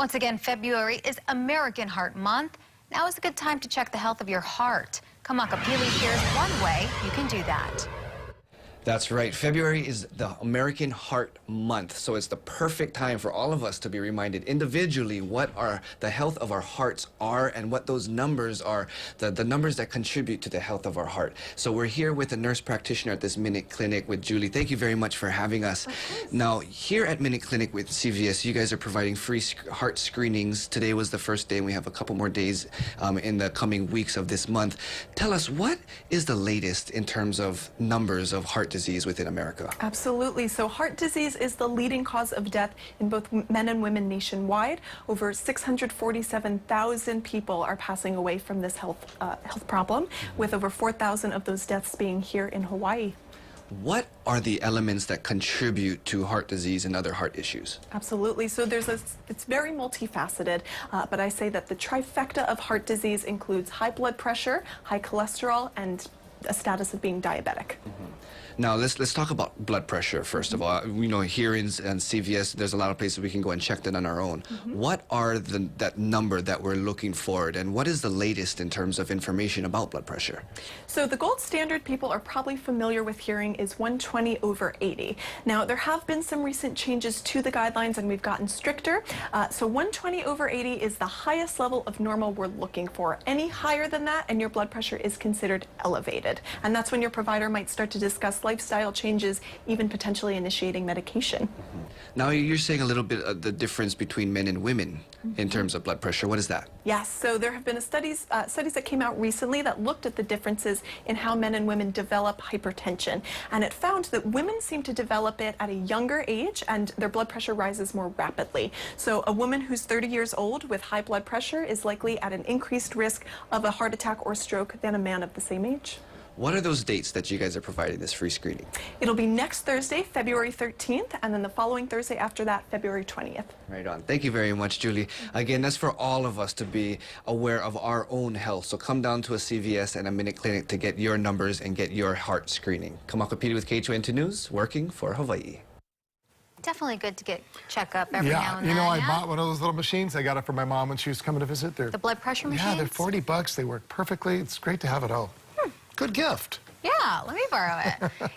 Once again, February is American Heart Month. Now is a good time to check the health of your heart. Kamakapili shares one way you can do that. That's right. February is the American Heart Month, so it's the perfect time for all of us to be reminded individually what the health of our hearts are and what those numbers are, the numbers that contribute to the health of our heart. So we're here with a nurse practitioner at this Minute Clinic with Julie. Thank you very much for having us. Now, here at Minute Clinic with CVS, you guys are providing free heart screenings. Today was the first day, and we have a couple more days in the coming weeks of this month. Tell us, what is the latest in terms of numbers of heart disease within America? Absolutely. So heart disease is the leading cause of death in both men and women nationwide. Over 647,000 people are passing away from this health problem, with over 4,000 of those deaths being here in Hawaii. What are the elements that contribute to heart disease and other heart issues? Absolutely. So it's very multifaceted, but I say that the trifecta of heart disease includes high blood pressure, high cholesterol, and a status of being diabetic. Now, let's talk about blood pressure, first of all. You know, here in CVS, there's a lot of places we can go and check that on our own. What are that number that we're looking for, and what is the latest in terms of information about blood pressure? So the gold standard people are probably familiar with hearing is 120/80. Now, there have been some recent changes to the guidelines, and we've gotten stricter. So 120/80 is the highest level of normal we're looking for. Any higher than that, and your blood pressure is considered elevated. And that's when your provider might start to discuss lifestyle changes, even potentially initiating medication. Now, you're saying a little bit of the difference between men and women in terms of blood pressure. What is that? Yes, so there have been studies that came out recently that looked at the differences in how men and women develop hypertension. And it found that women seem to develop it at a younger age, and their blood pressure rises more rapidly. So a woman who's 30 years old with high blood pressure is likely at an increased risk of a heart attack or stroke than a man of the same age. What are those dates that you guys are providing this free screening? It'll be next Thursday, February 13th, and then the following Thursday after that, February 20th. Right on. Thank you very much, Julie. Again, that's for all of us to be aware of our own health. So come down to a CVS and a Minute Clinic to get your numbers and get your heart screening. Kamakapili with KHON2 News, working for Hawaii. Definitely good to get checkup every now and then. You know, I yeah? bought one of those little machines. I got it for my mom when she was coming to visit. The blood pressure machines? Yeah, they're $40. They work perfectly. It's great to have it all. Good gift. Yeah, let me borrow it.